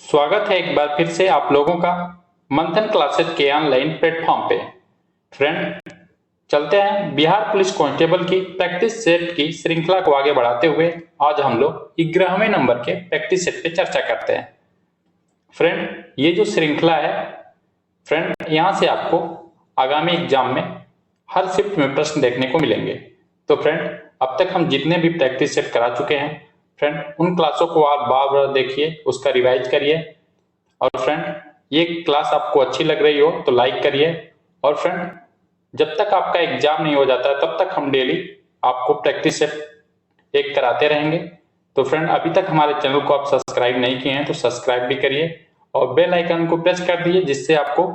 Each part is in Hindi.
स्वागत है एक बार फिर से आप लोगों का मंथन क्लासेस के ऑनलाइन प्लेटफॉर्म पे। फ्रेंड, चलते हैं बिहार पुलिस कांस्टेबल की प्रैक्टिस सेट की श्रृंखला को आगे बढ़ाते हुए आज हम लोग 11वें नंबर के प्रैक्टिस सेट पे चर्चा करते हैं। फ्रेंड, ये जो श्रृंखला है फ्रेंड, यहाँ से आपको आगामी एग्जाम में हर शिफ्ट में प्रश्न देखने को मिलेंगे। तो फ्रेंड, अब तक हम जितने भी प्रैक्टिस सेट करा चुके हैं फ्रेंड, उन क्लासों को आप बार बार देखिए, उसका रिवाइज करिए। और फ्रेंड, ये क्लास आपको अच्छी लग रही हो तो लाइक करिए। और फ्रेंड, जब तक आपका एग्जाम नहीं हो जाता है तब तक हम डेली आपको प्रैक्टिस सेट एक कराते रहेंगे। तो फ्रेंड, अभी तक हमारे चैनल को आप सब्सक्राइब नहीं किए हैं तो सब्सक्राइब भी करिए और बेल आइकन को प्रेस कर दीजिए, जिससे आपको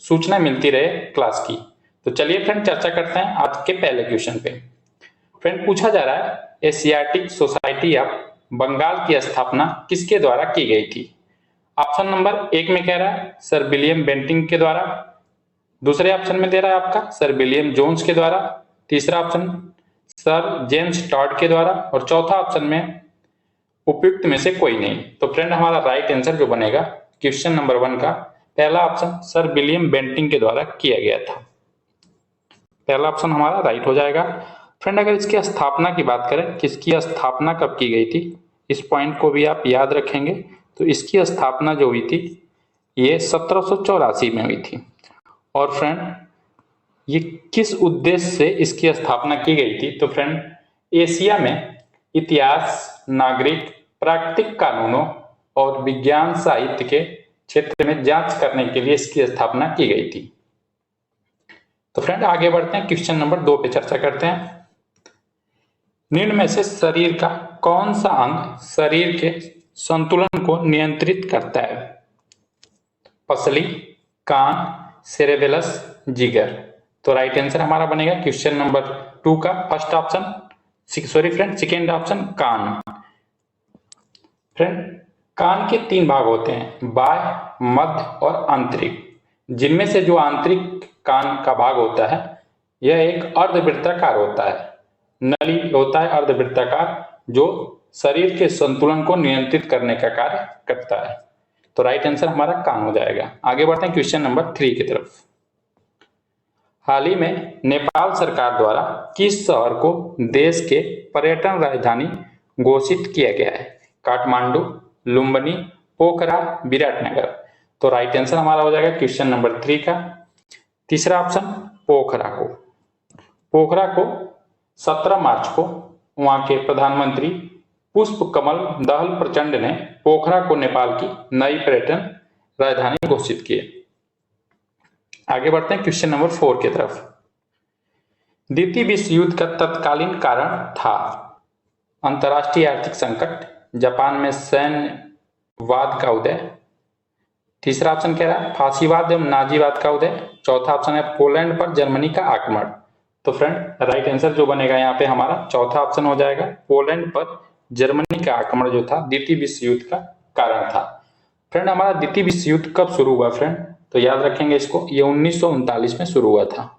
सूचना मिलती रहे क्लास की। तो चलिए फ्रेंड, चर्चा करते हैं आज के पहले क्वेश्चन पे। फ्रेंड, पूछा जा रहा है एशियाटिक सोसाइटी ऑफ बंगाल की स्थापना किसके द्वारा की गई थी। ऑप्शन नंबर 1 में कह रहा है सर विलियम बेंटिंग के द्वारा, दूसरे ऑप्शन में दे रहा है आपका सर विलियम जोन्स के द्वारा, तीसरा ऑप्शन सर जेम्स टॉड के द्वारा और चौथा ऑप्शन में उपयुक्त में से कोई नहीं। तो फ्रेंड, हमारा राइट आंसर जो बनेगा क्वेश्चन नंबर 1 का पहला ऑप्शन सर विलियम बेंटिंग के द्वारा किया गया था। पहला ऑप्शन हमारा राइट हो जाएगा। फ्रेंड, अगर इसकी स्थापना की बात करें कि इसकी स्थापना कब की गई थी, इस पॉइंट को भी आप याद रखेंगे। तो इसकी स्थापना जो हुई थी ये 1784 में हुई थी। और फ्रेंड, ये किस उद्देश्य से इसकी स्थापना की गई थी, तो फ्रेंड एशिया में इतिहास, नागरिक, प्राकृतिक कानूनों और विज्ञान साहित्य के क्षेत्र में जांच करने के लिए इसकी स्थापना की गई थी। तो फ्रेंड, आगे बढ़ते हैं, क्वेश्चन नंबर 2 पे चर्चा करते हैं। निम्न में से शरीर का कौन सा अंग शरीर के संतुलन को नियंत्रित करता है। पसली, कान, सेरेबेलस, जिगर। तो राइट आंसर हमारा बनेगा क्वेश्चन नंबर 2 का first option, sorry friend, second option कान। फ्रेंड, कान के 3 भाग होते हैं, बाह्य, मध्य और आंतरिक। जिनमें से जो आंतरिक कान का भाग होता है यह एक अर्धवृत्ताकार होता है, नली होता है अर्धवृत्ताकार, जो शरीर के संतुलन को नियंत्रित करने का कार्य करता है। तो राइट आंसर हमारा कान हो जाएगा। आगे बढ़ते हैं क्वेश्चन नंबर 3 की तरफ। हाल ही में नेपाल सरकार द्वारा किस शहर को देश के पर्यटन राजधानी घोषित किया गया है। काठमांडू, लुम्बिनी, पोखरा, विराटनगर। तो राइट आंसर हमारा हो जाएगा क्वेश्चन नंबर 3 का तीसरा ऑप्शन पोखरा को। पोखरा को 17 मार्च को वहां के प्रधानमंत्री पुष्प कमल दहल प्रचंड ने पोखरा को नेपाल की नई पर्यटन राजधानी घोषित किए। आगे बढ़ते हैं क्वेश्चन नंबर 4 की तरफ। द्वितीय विश्व युद्ध का तत्कालीन कारण था। अंतरराष्ट्रीय आर्थिक संकट, जापान में सैन्यवाद का उदय, तीसरा ऑप्शन कह रहा है फांसीवाद एवं नाजीवाद का उदय, चौथा ऑप्शन है पोलैंड पर जर्मनी का आक्रमण। तो फ्रेंड, राइट आंसर जो बनेगा यहाँ पे हमारा चौथा ऑप्शन हो जाएगा, पोलैंड पर जर्मनी का आक्रमण जो था द्वितीय विश्व युद्ध का कारण था। फ्रेंड, हमारा द्वितीय विश्व युद्ध कब शुरू हुआ फ्रेंड, तो याद रखेंगे इसको, ये 1939 में शुरू हुआ था।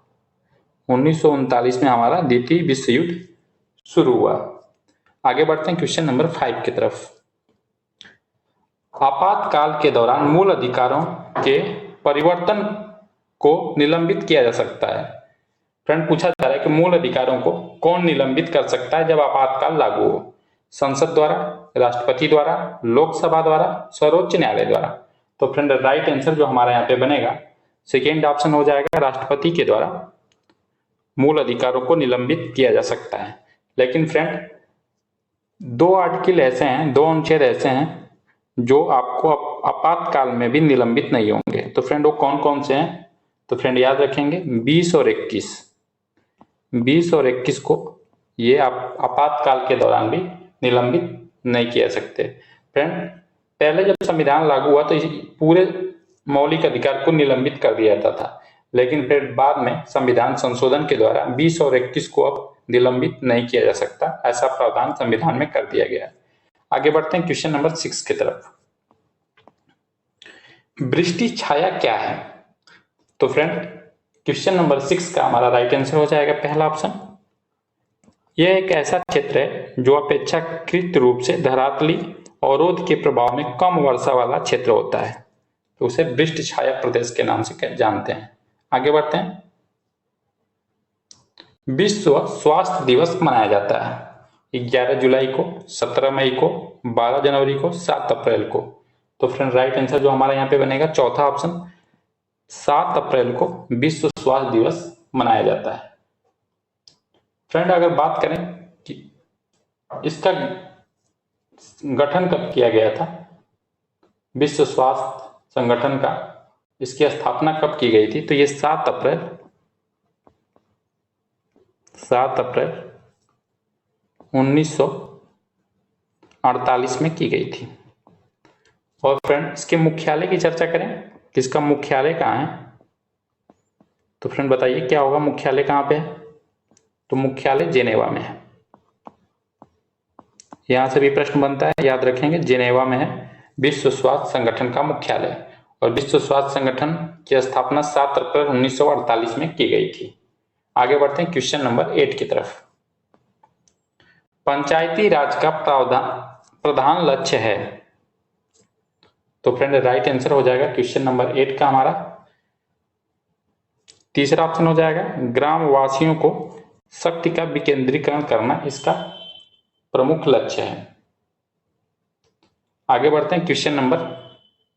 1939 में हमारा द्वितीय विश्व युद्ध शुरू हुआ। आगे बढ़ते हैं क्वेश्चन नंबर 5 की तरफ। आपातकाल के दौरान मूल अधिकारों के परिवर्तन को निलंबित किया जा सकता है। फ्रेंड, पूछा जा रहा है कि मूल अधिकारों को कौन निलंबित कर सकता है जब आपातकाल लागू हो। संसद द्वारा, राष्ट्रपति द्वारा, लोकसभा द्वारा, सर्वोच्च न्यायालय द्वारा। तो फ्रेंड, राइट आंसर जो हमारा यहाँ पे बनेगा सेकेंड ऑप्शन हो जाएगा, राष्ट्रपति के द्वारा मूल अधिकारों को निलंबित किया जा सकता है। लेकिन फ्रेंड, 2 आर्टिकल ऐसे हैं, 2 अनुच्छेद ऐसे हैं जो आपको आपातकाल में भी निलंबित नहीं होंगे। तो फ्रेंड, वो कौन कौन से हैं, तो फ्रेंड याद रखेंगे 20 और 21 को ये आप आपातकाल के दौरान भी निलंबित नहीं किया सकते। फ्रेंड, पहले जब संविधान लागू हुआ तो पूरे मौलिक अधिकार को निलंबित कर दिया जाता था, लेकिन फिर बाद में संविधान संशोधन के द्वारा 20 और 21 को अब निलंबित नहीं किया जा सकता, ऐसा प्रावधान संविधान में कर दिया गया। आगे बढ़ते हैं क्वेश्चन नंबर 6 की तरफ। वृष्टि छाया क्या है। तो फ्रेंड, क्वेश्चन नंबर 6 का हमारा राइट आंसर हो जाएगा पहला ऑप्शन। यह एक ऐसा क्षेत्र है जो अपेक्षाकृत रूप से धरातली अवरोध के प्रभाव में कम वर्षा वाला क्षेत्र होता है, तो उसे वृष्टि छाया प्रदेश के नाम से जानते हैं। आगे बढ़ते हैं। विश्व स्वास्थ्य दिवस मनाया जाता है 11 जुलाई को, 17 मई को, 12 जनवरी को, 7 अप्रैल को। तो फ्रेंड राइट आंसर जो हमारा यहाँ पे बनेगा चौथा ऑप्शन, 7 अप्रैल को विश्व स्वास्थ्य दिवस मनाया जाता है। फ्रेंड अगर बात करें कि इसका गठन कब किया गया था, विश्व स्वास्थ्य संगठन का इसकी स्थापना कब की गई थी, तो ये 7 अप्रैल 1948 में की गई थी। और फ्रेंड इसके मुख्यालय की चर्चा करें कि इसका मुख्यालय कहाँ है, तो फ्रेंड बताइए क्या होगा, मुख्यालय कहाँ पे है, तो मुख्यालय जेनेवा में है। यहां से भी प्रश्न बनता है, याद रखेंगे जेनेवा में है विश्व स्वास्थ्य संगठन का मुख्यालय, और विश्व स्वास्थ्य संगठन की स्थापना 7 अप्रैल 1948 में की गई थी। आगे बढ़ते हैं क्वेश्चन नंबर 8 की तरफ। पंचायती राज का प्रधान लक्ष्य है, तो फ्रेंड राइट आंसर हो जाएगा क्वेश्चन नंबर 8 का हमारा तीसरा ऑप्शन हो जाएगा, ग्राम वासियों को शक्ति का विकेंद्रीकरण करना इसका प्रमुख लक्ष्य है। आगे बढ़ते हैं क्वेश्चन नंबर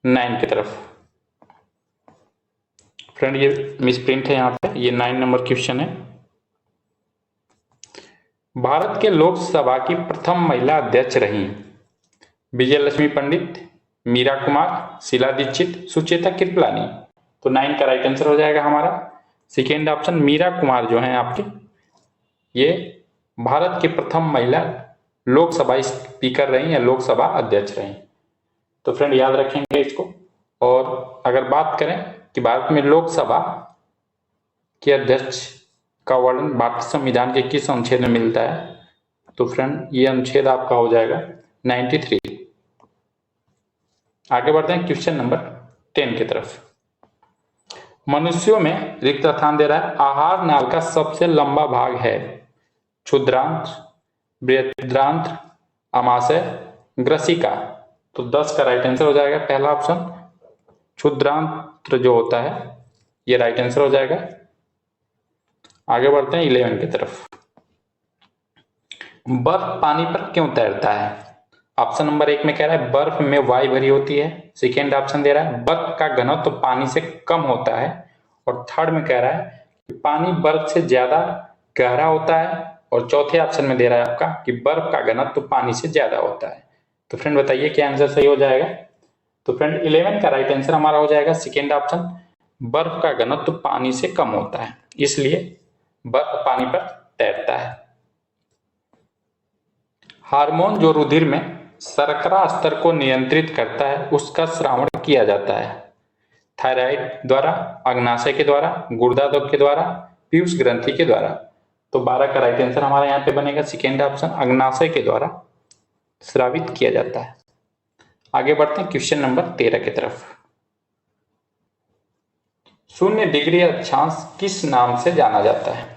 9 की तरफ। फ्रेंड ये मिसप्रिंट है यहाँ पे, ये 9 नंबर क्वेश्चन है। भारत के लोकसभा की प्रथम महिला अध्यक्ष रही विजयलक्ष्मी पंडित, मीरा कुमार, शीला दीक्षित, सुचेता कृपलानी। तो 9 का राइट आंसर हो जाएगा हमारा सेकेंड ऑप्शन, मीरा कुमार जो है आपके, ये भारत के प्रथम महिला लोकसभा स्पीकर रही या लोकसभा अध्यक्ष रही। तो फ्रेंड याद रखेंगे इसको। और अगर बात करें कि भारत में लोकसभा के अध्यक्ष का वर्णन भारतीय संविधान के किस अनुच्छेद में मिलता है, तो फ्रेंड ये अनुच्छेद आपका हो जाएगा 93। आगे बढ़ते हैं क्वेश्चन नंबर 10 की तरफ। मनुष्यों में रिक्त स्थान दे रहा है, आहार नाल का सबसे लंबा भाग है क्षुद्रांत्र, बृहदांत्र, आमाशय, ग्रसिका। तो 10 का राइट आंसर हो जाएगा पहला ऑप्शन, क्षुद्रांत्र जो होता है ये राइट आंसर हो जाएगा। आगे बढ़ते हैं 11 की तरफ। बर्फ पानी पर क्यों तैरता है? ऑप्शन नंबर 1 में कह रहा है बर्फ में वायु भरी होती है, सेकेंड ऑप्शन दे रहा है बर्फ का घनत्व तो पानी से कम होता है, और थर्ड में कह रहा है कि पानी बर्फ से ज्यादा गहरा होता है, और चौथे ऑप्शन में दे रहा है आपका कि बर्फ का घनत्व तो पानी से ज्यादा होता है। तो फ्रेंड बताइए क्या आंसर सही हो जाएगा? तो फ्रेंड 11 का राइट आंसर हमारा हो जाएगा सेकेंड ऑप्शन, बर्फ का घनत्व तो पानी से कम होता है, इसलिए बर्फ पानी पर तैरता है। हार्मोन जो रुधिर में शर्करा स्तर को नियंत्रित करता है उसका श्रावण किया जाता है थायराइड द्वारा, अग्नाशय के द्वारा, गुर्दाद्वार के द्वारा, पीयूष ग्रंथि के द्वारा। तो 12 का राइट आंसर हमारा यहाँ पे बनेगा सेकेंड ऑप्शन, अग्नाशय के द्वारा स्रावित किया जाता है। आगे बढ़ते हैं क्वेश्चन नंबर 13 की तरफ। 0 डिग्री अक्षांश किस नाम से जाना जाता है?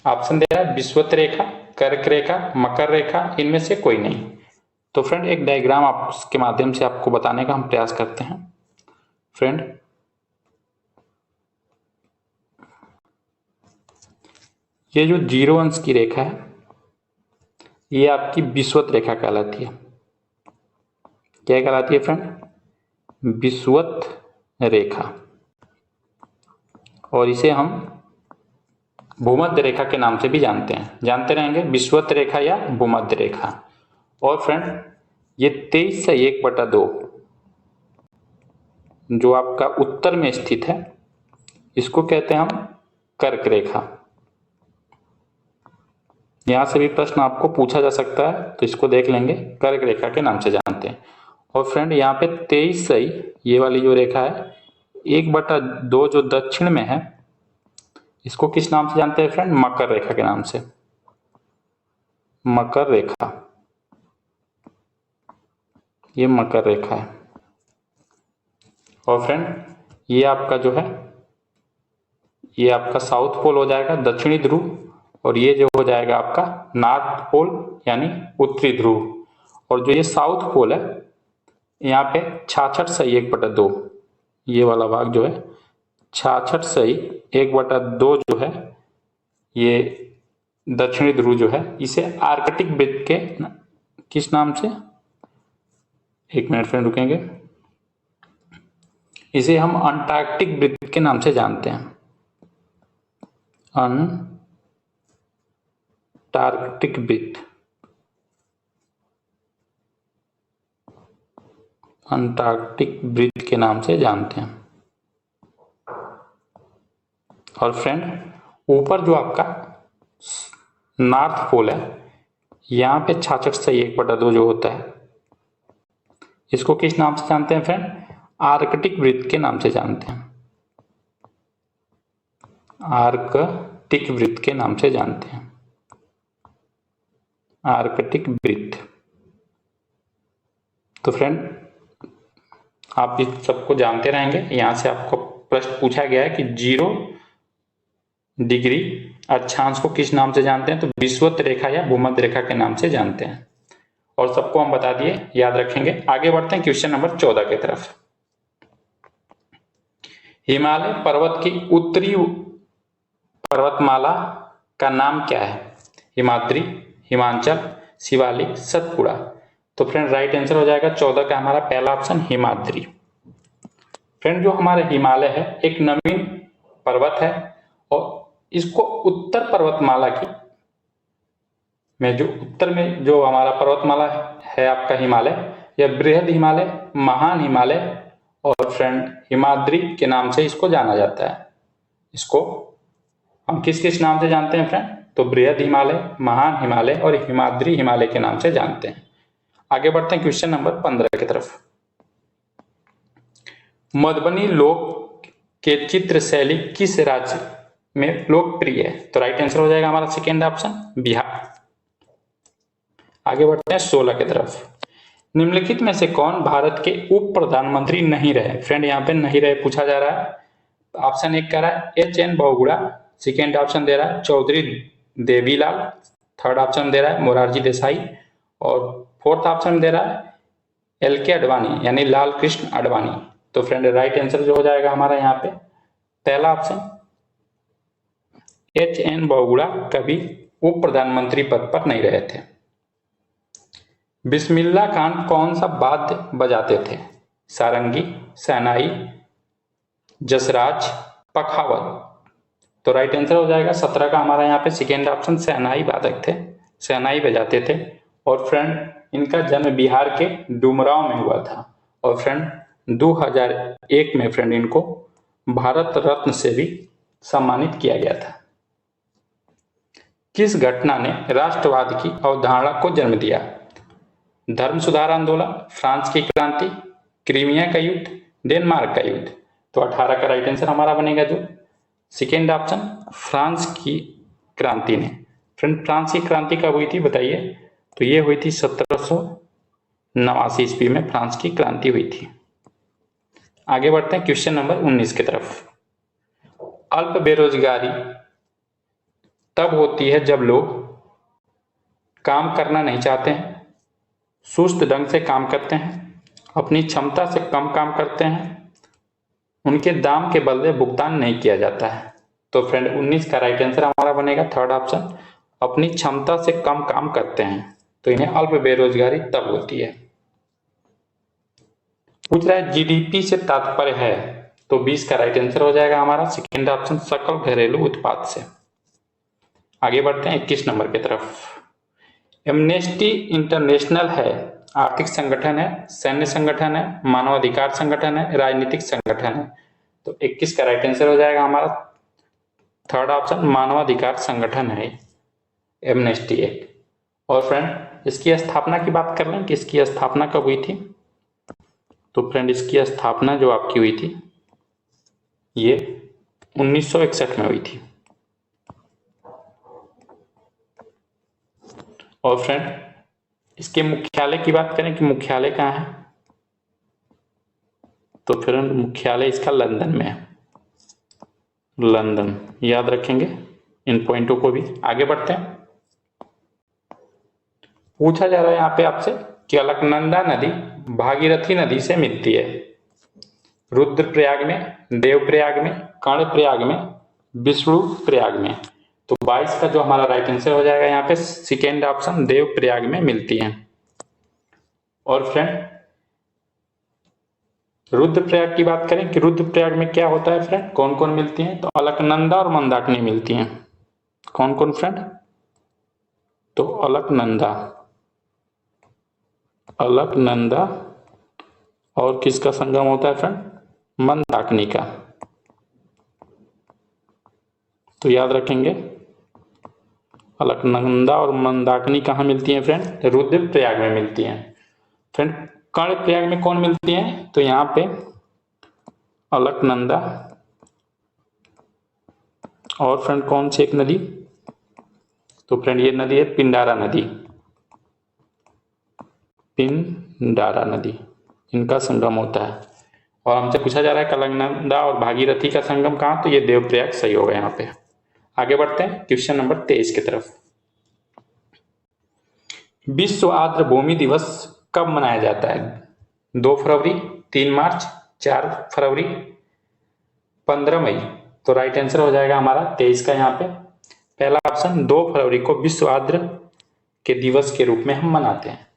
ऑप्शन दे रहा है विषुवत रेखा, कर्क रेखा, मकर रेखा, इनमें से कोई नहीं। तो फ्रेंड एक डायग्राम आपके माध्यम से आपको बताने का हम प्रयास करते हैं। फ्रेंड ये जो 0 अंश की रेखा है ये आपकी विषुवत रेखा कहलाती है। क्या कहलाती है फ्रेंड? विषुवत रेखा, और इसे हम भूमध्य रेखा के नाम से भी जानते रहेंगे, विषुवत रेखा या भूमध्य रेखा। और फ्रेंड ये 23/1/2 जो आपका उत्तर में स्थित है इसको कहते हैं हम कर्क रेखा। यहां से भी प्रश्न आपको पूछा जा सकता है, तो इसको देख लेंगे, कर्क रेखा के नाम से जानते हैं। और फ्रेंड यहाँ पे 23 ये वाली जो रेखा है 1/2 जो दक्षिण में है इसको किस नाम से जानते हैं फ्रेंड? मकर रेखा के नाम से, मकर रेखा, ये मकर रेखा है। और फ्रेंड ये आपका जो है ये आपका साउथ पोल हो जाएगा, दक्षिणी ध्रुव, और ये जो हो जाएगा आपका नॉर्थ पोल यानी उत्तरी ध्रुव। और जो ये साउथ पोल है यहाँ पे 66/1/2, ये वाला भाग जो है 66/1/2 जो है ये दक्षिणी ध्रुव जो है, इसे आर्कटिक वृत्त के किस नाम से, एक मिनट फ्रेंड रुकेंगे, इसे हम अंटार्कटिक वृत्त के नाम से जानते हैं। अंटार्कटिक वृत्त, अंटार्कटिक वृत्त के नाम से जानते हैं। और फ्रेंड ऊपर जो आपका नॉर्थ पोल है यहाँ पे 66/1/2 जो होता है, इसको किस नाम से जानते हैं फ्रेंड? आर्कटिक वृत्त के नाम से जानते हैं। आर्कटिक वृत्त के नाम से जानते हैं, आर्कटिक वृत्त। तो फ्रेंड आप इस सबको जानते रहेंगे। यहाँ से आपको प्रश्न पूछा गया है कि 0 डिग्री अक्षांश को किस नाम से जानते हैं? तो विषुवत रेखा या भूमध्य रेखा के नाम से जानते हैं। और सबको हम बता दिए, याद रखेंगे। आगे बढ़ते हैं क्वेश्चन नंबर 14 की तरफ। हिमालय पर्वत की उत्तरी पर्वतमाला का नाम क्या है? हिमाद्री, हिमाचल, शिवालिक, सतपुड़ा। तो फ्रेंड राइट आंसर हो जाएगा 14 का हमारा पहला ऑप्शन हिमाद्री। फ्रेंड जो हमारे हिमालय है एक नवीन पर्वत है और इसको उत्तर पर्वतमाला की में जो उत्तर में जो हमारा पर्वतमाला है आपका हिमालय, यह बृहद हिमालय, महान हिमालय और फ्रेंड हिमाद्री के नाम से इसको जाना जाता है। इसको हम किस किस नाम से जानते हैं फ्रेंड? तो बृहद हिमालय, महान हिमालय और हिमाद्री हिमालय के नाम से जानते हैं। आगे बढ़ते हैं क्वेश्चन नंबर 15 की तरफ। मधुबनी लोक के चित्र शैली किस राज्य में लोकप्रिय है? तो राइट आंसर हो जाएगा हमारा सेकेंड ऑप्शन बिहार। आगे बढ़ते हैं 16 की तरफ। निम्नलिखित में से कौन भारत के उप प्रधानमंत्री नहीं रहे? फ्रेंड यहाँ पे नहीं रहे पूछा जा रहा है। ऑप्शन 1 कह रहा है H.N. बहुगुणा, सेकेंड ऑप्शन दे रहा है चौधरी देवीलाल, थर्ड ऑप्शन दे रहा है मोरारजी देसाई और फोर्थ ऑप्शन दे रहा है L.K. आडवाणी यानी लाल कृष्ण आडवाणी। तो फ्रेंड राइट आंसर जो हो जाएगा हमारा यहाँ पे पहला ऑप्शन H.N. बहुगुणा कभी उप प्रधानमंत्री पद पर नहीं रहे थे। बिस्मिल्लाह खान कौन सा वाद्य बजाते थे? सारंगी, शहनाई, जसराज, पखावत। तो राइट आंसर हो जाएगा 17 का हमारा यहाँ पे सेकेंड ऑप्शन शहनाई वादक थे, शहनाई बजाते थे। और फ्रेंड इनका जन्म बिहार के डुमरांव में हुआ था और फ्रेंड 2001 में फ्रेंड इनको भारत रत्न से भी सम्मानित किया गया था। किस घटना ने राष्ट्रवाद की अवधारणा को जन्म दिया? धर्म सुधार आंदोलन, फ्रांस की क्रांति, क्रीमिया का युद्ध, डेनमार्क का युद्ध। तो 18 का राइट आंसर हमारा बनेगा जो सेकेंड ऑप्शन फ्रांस की क्रांति ने। फ्रेंड फ्रांस की क्रांति कब हुई थी बताइए? तो ये हुई थी 1789 ईस्वी में फ्रांस की क्रांति हुई थी। आगे बढ़ते हैं क्वेश्चन नंबर 19 की तरफ। अल्प बेरोजगारी तब होती है जब लोग काम करना नहीं चाहते हैं, सुस्त ढंग से काम करते हैं, अपनी क्षमता से कम काम करते हैं, उनके दाम के बदले भुगतान नहीं किया जाता है। तो फ्रेंड 19 का राइट आंसर हमारा बनेगा थर्ड ऑप्शन अपनी क्षमता से कम काम करते हैं, तो इन्हें अल्प बेरोजगारी तब होती है। पूछ रहा है जीडीपी से तात्पर्य है? तो 20 का राइट आंसर हो जाएगा हमारा सेकेंड ऑप्शन सकल घरेलू उत्पाद से। आगे बढ़ते हैं 21 नंबर की तरफ। एमनेस्टी इंटरनेशनल है आर्थिक संगठन है, सैन्य संगठन है, मानवाधिकार संगठन है, राजनीतिक संगठन है? तो 21 का राइट आंसर हो जाएगा हमारा थर्ड ऑप्शन मानवाधिकार संगठन है एमनेस्टी एक्ट। और फ्रेंड इसकी स्थापना की बात कर लें कि इसकी स्थापना कब हुई थी? तो फ्रेंड इसकी स्थापना जो आपकी हुई थी ये 1961 में हुई थी। और फ्रेंड इसके मुख्यालय की बात करें कि मुख्यालय कहाँ है? तो फ्रेंड मुख्यालय इसका लंदन में है, लंदन याद रखेंगे। इन पॉइंटों को भी। आगे बढ़ते हैं। पूछा जा रहा है यहाँ पे आपसे कि अलकनंदा नदी भागीरथी नदी से मिलती है रुद्रप्रयाग में, देवप्रयाग में, कर्णप्रयाग में, विष्णुप्रयाग में। तो 22 का जो हमारा राइट आंसर हो जाएगा यहाँ पे सेकेंड ऑप्शन देवप्रयाग में मिलती है। और फ्रेंड रुद्रप्रयाग की बात करें कि रुद्रप्रयाग में क्या होता है फ्रेंड, कौन कौन मिलती हैं, तो अलकनंदा और मंदाकिनी मिलती हैं। कौन कौन फ्रेंड, तो अलकनंदा और किसका संगम होता है फ्रेंड, मंदाकिनी का। तो याद रखेंगे अलकनंदा और मंदाकिनी कहाँ मिलती हैं फ्रेंड, रुद्रप्रयाग में मिलती हैं। फ्रेंड कर्णप्रयाग में कौन मिलती हैं, तो यहाँ पे अलकनंदा और फ्रेंड कौन सी एक नदी, तो फ्रेंड ये नदी है पिंडारा नदी, इनका संगम होता है। और हमसे पूछा जा रहा है अलकनंदा और भागीरथी का संगम कहाँ, तो ये देवप्रयाग सही होगा यहाँ पे। आगे बढ़ते हैं क्वेश्चन नंबर 23 की तरफ। विश्व आर्द्र भूमि दिवस कब मनाया जाता है, 2 फरवरी, 3 मार्च, 4 फरवरी, 15 मई। तो राइट आंसर हो जाएगा हमारा 23 का यहाँ पे पहला ऑप्शन 2 फरवरी को विश्व आर्द्र के दिवस के रूप में हम मनाते हैं।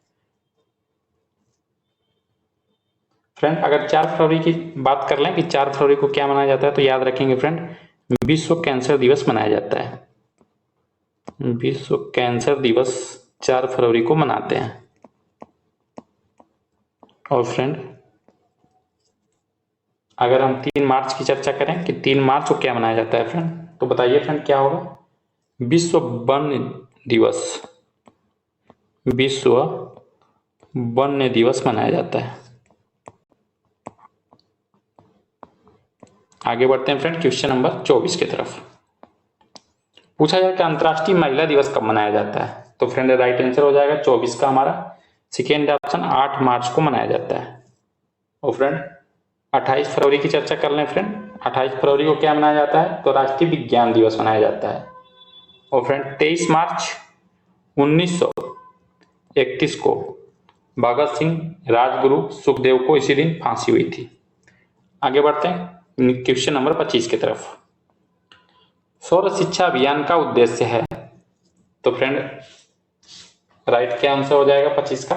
फ्रेंड अगर 4 फरवरी की बात कर लें कि 4 फरवरी को क्या मनाया जाता है, तो याद रखेंगे फ्रेंड विश्व कैंसर दिवस मनाया जाता है। विश्व कैंसर दिवस 4 फरवरी को मनाते हैं। और फ्रेंड अगर हम 3 मार्च की चर्चा करें कि 3 मार्च को क्या मनाया जाता है फ्रेंड, तो बताइए फ्रेंड क्या होगा, विश्व वन्य दिवस मनाया जाता है। आगे बढ़ते हैं फ्रेंड क्वेश्चन नंबर 24 की तरफ। पूछा जाए कि अंतर्राष्ट्रीय महिला दिवस कब मनाया जाता है, तो फ्रेंड राइट आंसर हो जाएगा 24 का हमारा सेकेंड ऑप्शन 8 मार्च को मनाया जाता है। और फ्रेंड 28 फरवरी की चर्चा कर लें फ्रेंड, 28 फरवरी को क्या मनाया जाता है, तो राष्ट्रीय विज्ञान दिवस मनाया जाता है। और फ्रेंड 23 मार्च 1931 को भगत सिंह, राजगुरु, सुखदेव को इसी दिन फांसी हुई थी। आगे बढ़ते हैं क्वेश्चन नंबर 25 की तरफ। सौर शिक्षा अभियान का उद्देश्य है, तो फ्रेंड राइट क्या आंसर हो जाएगा 25 का,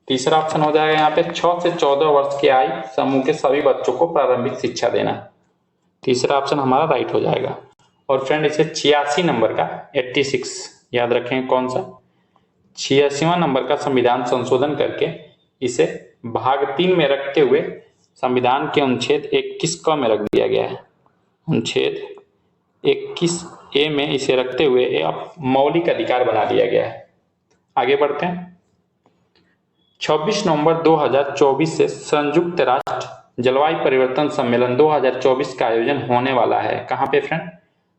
तीसरा ऑप्शन हो जाएगा यहाँ पे 6 से 14 वर्ष की आयु समूह के सभी बच्चों को प्रारंभिक शिक्षा देना। तीसरा ऑप्शन हमारा राइट हो जाएगा। और फ्रेंड इसे 86 नंबर का 86 याद रखें कौन सा, 86वां नंबर का संविधान संशोधन करके इसे भाग 3 में रखते हुए संविधान के अनुच्छेद 21 क में रख दिया गया है। अनुच्छेद 21A में इसे रखते हुए अब मौलिक अधिकार बना दिया गया है। आगे बढ़ते हैं। 26 नवंबर 2024 से संयुक्त राष्ट्र जलवायु परिवर्तन सम्मेलन 2024 का आयोजन होने वाला है। कहाँ पे फ्रेंड,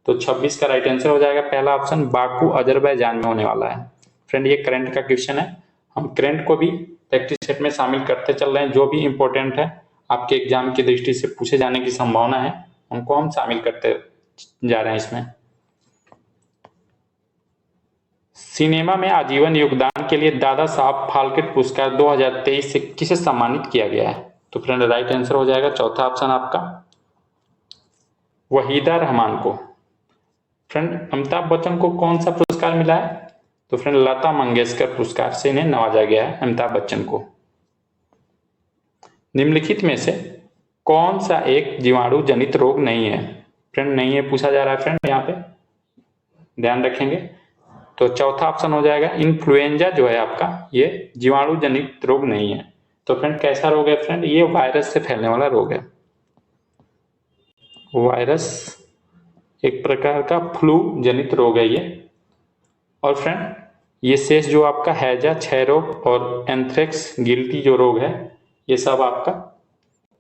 तो 26 का राइट आंसर हो जाएगा पहला ऑप्शन बाकू अजरबैजान में होने वाला है। फ्रेंड ये करंट का क्वेश्चन है, हम करंट को भी प्रैक्टिस सेट में शामिल करते चल रहे हैं। जो भी इंपॉर्टेंट है आपके एग्जाम की दृष्टि से पूछे जाने की संभावना है उनको हम शामिल करते जा रहे हैं इसमें। सिनेमा में आजीवन योगदान के लिए दादा साहब फाल्के पुरस्कार 2023 से किसे सम्मानित किया गया है, तो फ्रेंड राइट आंसर हो जाएगा चौथा ऑप्शन आपका वहीदा रहमान को। फ्रेंड अमिताभ बच्चन को कौन सा पुरस्कार मिला है, तो फ्रेंड लता मंगेशकर पुरस्कार से इन्हें नवाजा गया है अमिताभ बच्चन को। निम्नलिखित में से कौन सा एक जीवाणु जनित रोग नहीं है, फ्रेंड नहीं है पूछा जा रहा है फ्रेंड, यहाँ पे ध्यान रखेंगे। तो चौथा ऑप्शन हो जाएगा इन्फ्लुएंजा जो है आपका ये जीवाणु जनित रोग नहीं है। तो फ्रेंड कैसा रोग है फ्रेंड, ये वायरस से फैलने वाला रोग है। वायरस एक प्रकार का फ्लू जनित रोग है ये। और फ्रेंड ये शेष जो आपका हैजा, क्षय रोग और एंथ्रेक्स गिल्टी जो रोग है ये सब आपका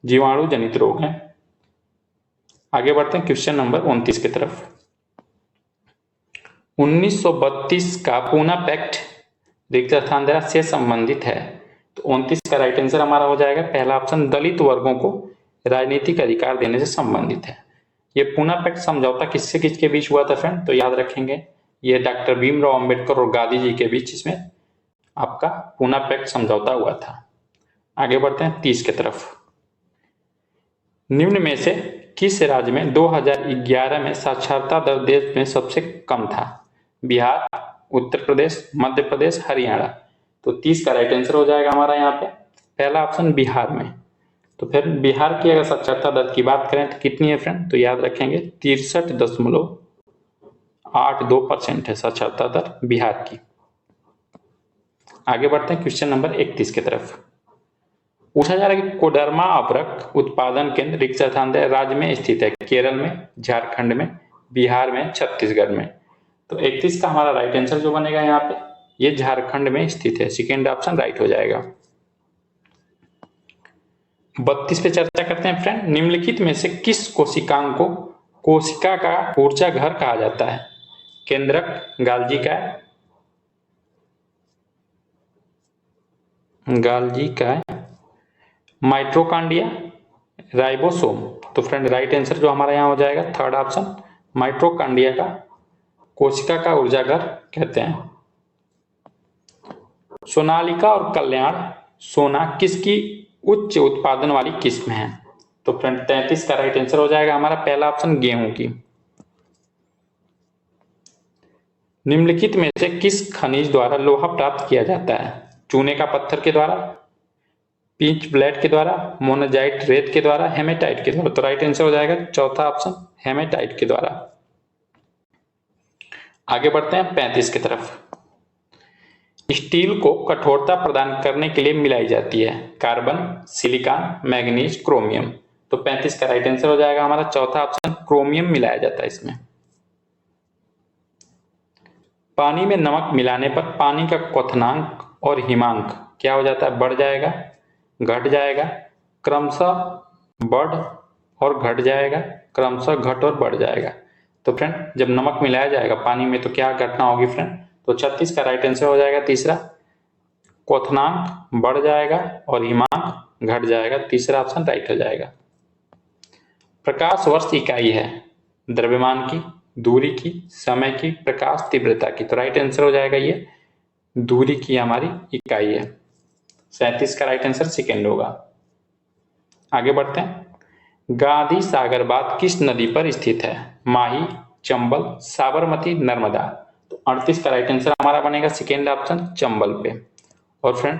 जीवाणु जनित रोग है। आगे बढ़ते हैं क्वेश्चन नंबर 29 की तरफ। 1932 का पूना पैक्ट रिक्त स्थान से संबंधित है, तो 29 का राइट आंसर हमारा हो जाएगा पहला ऑप्शन दलित वर्गों को राजनीतिक अधिकार देने से संबंधित है। ये पूना पैक्ट समझौता किससे किसके बीच हुआ था फ्रेंड? तो याद रखेंगे ये डॉक्टर भीमराव अंबेडकर और गांधी जी के बीच इसमें आपका पूना पैक्ट समझौता हुआ था। आगे बढ़ते हैं 30 की तरफ। निम्न में से किस राज्य में 2011 में साक्षरता दर देश में सबसे कम था? बिहार, उत्तर प्रदेश, मध्य प्रदेश, हरियाणा। तो 30 का राइट आंसर हो जाएगा हमारा यहाँ पे पहला ऑप्शन बिहार में। तो फिर बिहार की अगर साक्षरता दर की बात करें तो कितनी है फ्रेंड? तो याद रखेंगे 63.82% है साक्षरता दर बिहार की। आगे बढ़ते हैं क्वेश्चन नंबर 31 की तरफ। पूछा जा रहा है कि कोडरमा अभ्रक उत्पादन केंद्र रिक्साथान राज्य में स्थित है? केरल में, झारखंड में, बिहार में, छत्तीसगढ़ में। तो 31 का हमारा राइट आंसर जो बनेगा यहाँ पे ये झारखंड में स्थित है। सेकेंड ऑप्शन राइट हो जाएगा। 32 पे चर्चा करते हैं फ्रेंड। निम्नलिखित में से किस कोशिकांग को कोशिका का ऊर्जा घर कहा जाता है? केंद्रक, गाल्जी काय, माइटोकॉन्ड्रिया, राइबोसोम। तो फ्रेंड राइट आंसर जो हमारा यहाँ हो जाएगा थर्ड ऑप्शन माइटोकॉन्ड्रिया का कोशिका का ऊर्जा घर कहते हैं। सोनालिका और कल्याण सोना किसकी उच्च उत्पादन वाली किस्म है? तो फ्रेंड 33 का राइट आंसर हो जाएगा हमारा पहला ऑप्शन गेहूं की। निम्नलिखित में से किस खनिज द्वारा लोहा प्राप्त किया जाता है? चूने का पत्थर के द्वारा, पिंच ब्लेड के द्वारा, मोनाजाइट रेत के द्वारा, हेमेटाइट के द्वारा। तो राइट आंसर हो जाएगा चौथा ऑप्शन हेमेटाइट के द्वारा। आगे बढ़ते हैं 35 की तरफ। स्टील को कठोरता प्रदान करने के लिए मिलाई जाती है? Carbon, silicon, manganese, chromium. तो 35 का राइट आंसर हो जाएगा हमारा चौथा ऑप्शन क्रोमियम मिलाया जाता है इसमें। पानी में नमक मिलाने पर पानी का क्वथनांक और हिमांक क्या हो जाता है? बढ़ जाएगा, घट जाएगा, क्रमशः बढ़ और घट जाएगा, क्रमशः घट और बढ़ जाएगा। तो फ्रेंड जब नमक मिलाया जाएगा पानी में तो क्या घटना होगी फ्रेंड? तो 36 का राइट आंसर हो जाएगा तीसरा क्वथनांक बढ़ जाएगा और हिमांक घट जाएगा। तीसरा ऑप्शन राइट हो जाएगा। प्रकाश वर्ष इकाई है? द्रव्यमान की, दूरी की, समय की, प्रकाश तीव्रता की। तो राइट आंसर हो जाएगा ये दूरी की हमारी इकाई है। 37 का राइट आंसर सेकेंड होगा। आगे बढ़ते हैं। गांधी सागर बांध किस नदी पर स्थित है? माही, चंबल, साबरमती, नर्मदा। तो 38 का राइट आंसर हमारा बनेगा सेकेंड ऑप्शन चंबल पे। और फ्रेंड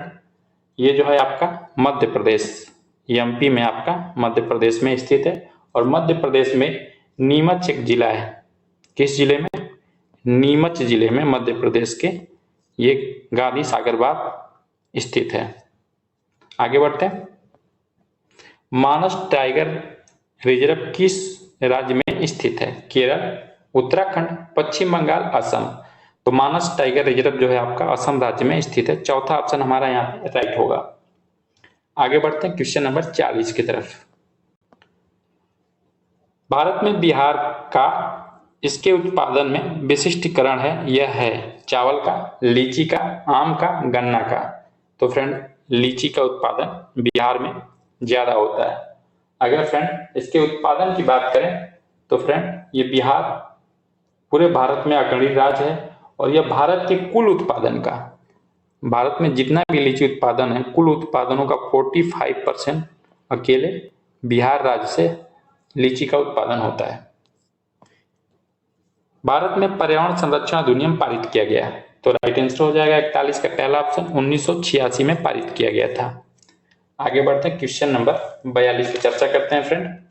ये जो है आपका मध्य प्रदेश, एमपी में आपका मध्य प्रदेश में स्थित है। और मध्य प्रदेश में नीमच एक जिला है। किस जिले में? नीमच जिले में मध्य प्रदेश के ये गांधी सागर बांध स्थित है। आगे बढ़ते हैं। मानस टाइगर रिजर्व किस राज्य में स्थित है? केरल, उत्तराखंड, पश्चिम बंगाल, असम। तो मानस टाइगर रिजर्व जो है आपका असम राज्य में स्थित है। चौथा ऑप्शन हमारा यहाँ पे राइट होगा। आगे बढ़ते हैं क्वेश्चन नंबर 40 की तरफ। भारत में बिहार का इसके उत्पादन में विशिष्टीकरण है, यह है चावल का, लीची का, आम का, गन्ना का। तो फ्रेंड लीची का उत्पादन बिहार में ज्यादा होता है। अगर फ्रेंड इसके उत्पादन की बात करें तो फ्रेंड ये बिहार पूरे भारत में अग्रणी राज्य है। और यह भारत के कुल उत्पादन का, भारत में जितना भी लीची उत्पादन है कुल उत्पादनों का 45% अकेले बिहार राज्य से लीची का उत्पादन होता है। भारत में पर्यावरण संरक्षण अधिनियम पारित किया गया है? तो राइट आंसर हो जाएगा 41 का पहला ऑप्शन 1986 में पारित किया गया था। आगे बढ़ते हैं क्वेश्चन नंबर 42 की चर्चा करते हैं फ्रेंड।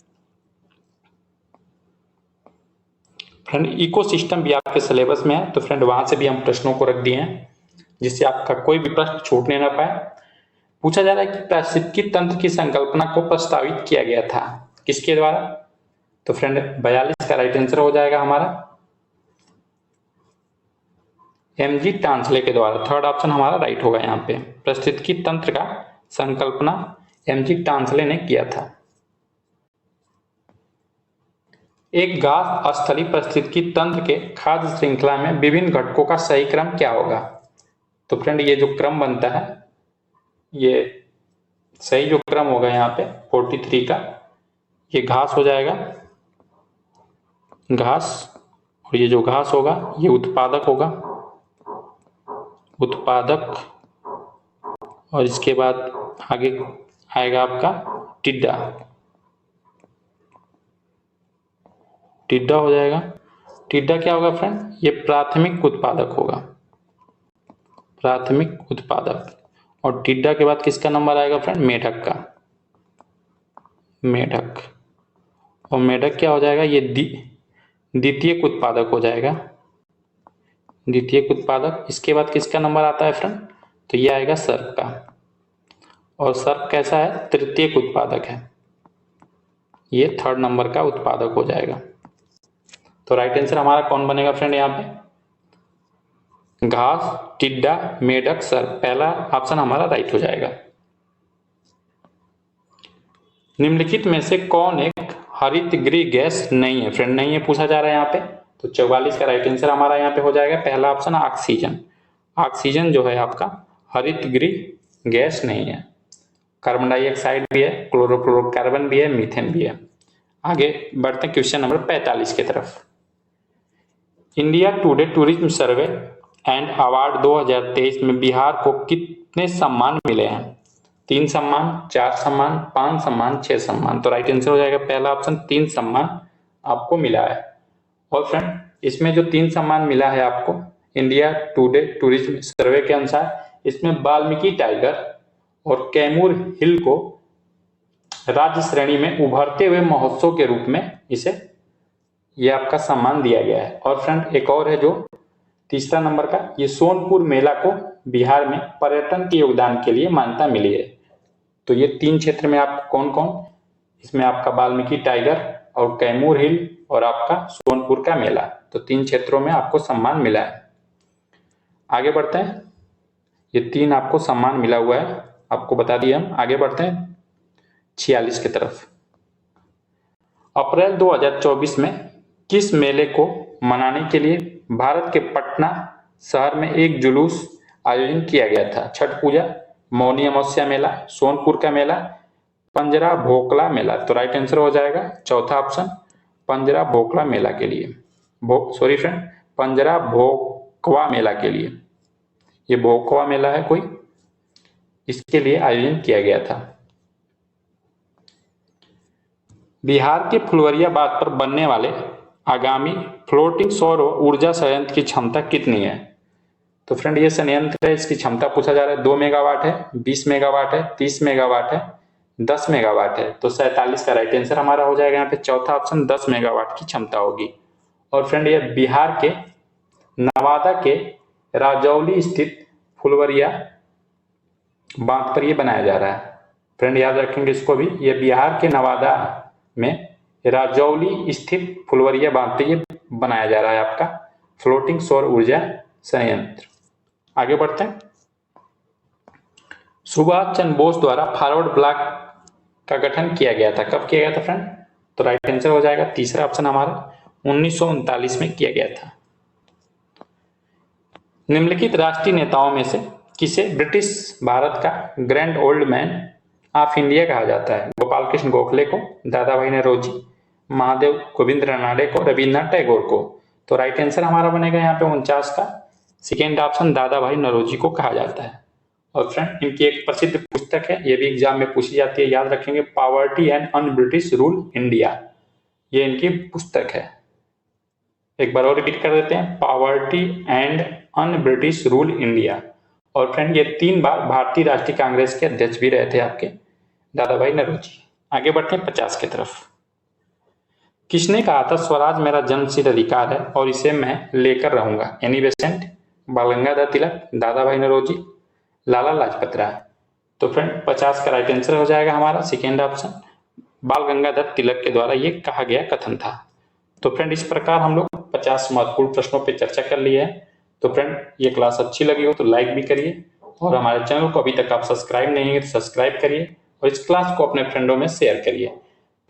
इकोसिस्टम भी आपके सिलेबस में है तो फ्रेंड वहां से भी हम प्रश्नों को रख दिए हैं जिससे आपका कोई भी प्रश्न छूटने ना पाए। पूछा जा रहा है कि पारिस्थितिकी तंत्र की संकल्पना को प्रस्तावित किया गया था किसके द्वारा? तो फ्रेंड 42 का राइट आंसर हो जाएगा हमारा एमजी टांसले के द्वारा। थर्ड ऑप्शन हमारा राइट होगा यहाँ पे। पारिस्थितिकी तंत्र का संकल्पना एमजी टांसले ने किया था। एक घास स्थलीय पारिस्थितिकी तंत्र के खाद्य श्रृंखला में विभिन्न घटकों का सही क्रम क्या होगा? तो फ्रेंड ये जो क्रम बनता है ये सही जो क्रम होगा यहाँ पे 43 का ये घास हो जाएगा, घास, और ये जो घास होगा ये उत्पादक होगा, उत्पादक। और इसके बाद आगे आएगा आपका टिड्डा, टिड्डा हो जाएगा। टिड्डा क्या होगा फ्रेंड, ये प्राथमिक उत्पादक होगा, प्राथमिक उत्पादक। और टिड्डा के बाद किसका नंबर आएगा फ्रेंड, मेढक का, मेढक। और मेढक क्या हो जाएगा, ये द्वितीयक उत्पादक हो जाएगा, द्वितीयक उत्पादक। इसके बाद किसका नंबर आता है फ्रेंड, तो ये आएगा सर्प का। और सर्प कैसा है, तृतीयक उत्पादक है, ये थर्ड नंबर का उत्पादक हो जाएगा। तो राइट आंसर हमारा कौन बनेगा फ्रेंड, यहाँ पे घास, टिड्डा, मेढक, सर्प, पहला ऑप्शन हमारा राइट हो जाएगा। निम्नलिखित में से कौन एक हरित गृह गैस नहीं है, फ्रेंड नहीं है पूछा जा रहा है यहाँ पे। तो 44 का राइट आंसर हमारा यहाँ पे हो जाएगा पहला ऑप्शन ऑक्सीजन। ऑक्सीजन जो है आपका हरित गृह गैस नहीं है। कार्बन डाइऑक्साइड भी है, क्लोरोफ्लोरोकार्बन भी है, मीथेन भी है। आगे बढ़ते हैं क्वेश्चन नंबर 45 की तरफ। India today tourism survey and award 2023 में बिहार को कितने सम्मान मिले हैं, 3 सम्मान, 4 सम्मान, 5 सम्मान, 6 सम्मान। तो राइट आंसर हो जाएगा पहला ऑप्शन 3 सम्मान आपको मिला है। और फ्रेंड इसमें जो 3 सम्मान मिला है आपको इंडिया टुडे टूरिज्म सर्वे के अनुसार, इसमें वाल्मीकि टाइगर और कैमूर हिल को राज्य श्रेणी में उभरते हुए महोत्सव के रूप में इसे ये आपका सम्मान दिया गया है। और फ्रेंड एक और है जो तीसरा नंबर का, ये सोनपुर मेला को बिहार में पर्यटन के योगदान के लिए मान्यता मिली है। तो ये 3 क्षेत्र में आप कौन कौन, इसमें आपका वाल्मीकि टाइगर और कैमूर हिल और आपका सोनपुर का मेला, तो 3 क्षेत्रों में आपको सम्मान मिला है। आगे बढ़ते हैं, ये 3 आपको सम्मान मिला हुआ है, आपको बता दिए हम। आगे बढ़ते हैं 46 की तरफ। अप्रैल 2024 में किस मेले को मनाने के लिए भारत के पटना शहर में एक जुलूस आयोजन किया गया था, छठ पूजा, मौनी अमावस्या मेला, सोनपुर का मेला, पंजरा भोकला मेला। तो राइट आंसर हो जाएगा चौथा ऑप्शन पंजरा भोकला मेला के लिए, सॉरी फ्रेंड पंजरा भोकवा मेला के लिए, ये भोकवा मेला है कोई, इसके लिए आयोजन किया गया था। बिहार के फुलवरिया बांध पर बनने वाले आगामी फ्लोटिंग सौर ऊर्जा संयंत्र की क्षमता कितनी है। तो फ्रेंड ये संयंत्र है, इसकी क्षमता पूछा जा रहा है 2 मेगावाट है, 20 मेगावाट है, 30 मेगावाट है, 10 मेगावाट है। तो 47 का राइट आंसर हमारा हो जाएगा यहाँ पे चौथा ऑप्शन 10 मेगावाट की क्षमता होगी। और फ्रेंड ये बिहार के नवादा के राजौली स्थित फुलवरिया बांध पर ये बनाया जा रहा है। फ्रेंड याद रखेंगे इसको भी, ये बिहार के नवादा में राजौली स्थित फुलवरिया बांध पर ये बनाया जा रहा है आपका फ्लोटिंग सौर ऊर्जा संयंत्र। आगे बढ़ते हैं। सुभाष चंद्र बोस द्वारा फॉरवर्ड ब्लॉक का गठन किया गया था, कब किया गया था फ्रेंड। तो राइट आंसर हो जाएगा तीसरा ऑप्शन हमारा 1939 में किया गया था। निम्नलिखित राष्ट्रीय नेताओं में से किसे ब्रिटिश भारत का grand old man of India कहा जाता है। गोपाल कृष्ण गोखले को, दादा भाई नौरोजी, महादेव गोविंद रानडे को, रविन्द्रनाथ टैगोर को। तो राइट आंसर हमारा बनेगा यहाँ पे 49 का सेकेंड ऑप्शन दादा भाई नौरोजी को कहा जाता है। और फ्रेंड इनकी एक प्रसिद्ध पुस्तक है, ये भी एग्जाम में पूछी जाती है, याद रखेंगे, poverty and un British rule India, ये इनकी पुस्तक है। एक बार और रिपीट कर देते हैं, poverty and un British rule India. और फ्रेंड ये 3 बार भारतीय राष्ट्रीय कांग्रेस के अध्यक्ष भी रहे थे आपके दादा भाई नौरोजी। आगे बढ़ते हैं 50 की तरफ। किसने कहा था स्वराज मेरा जन्मसिद्ध अधिकार है और इसे मैं लेकर रहूंगा। एनी बेसेंट, बाल गंगाधर तिलक, दादा भाई नौरोजी, लाला लाजपत राय। तो फ्रेंड 50 का राइट आंसर हो जाएगा हमारा सेकेंड ऑप्शन बाल गंगाधर तिलक के द्वारा ये कहा गया कथन था। तो फ्रेंड इस प्रकार हम लोग 50 महत्वपूर्ण प्रश्नों पे चर्चा कर लिए हैं। तो फ्रेंड ये क्लास अच्छी लगी हो तो लाइक भी करिए, और हमारे चैनल को अभी तक आप सब्सक्राइब नहीं है तो सब्सक्राइब करिए, और इस क्लास को अपने फ्रेंडों में शेयर करिए।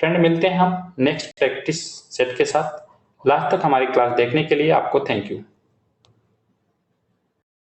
फ्रेंड मिलते हैं हम नेक्स्ट प्रैक्टिस सेट के साथ। लास्ट तक हमारी क्लास देखने के लिए आपको थैंक यू।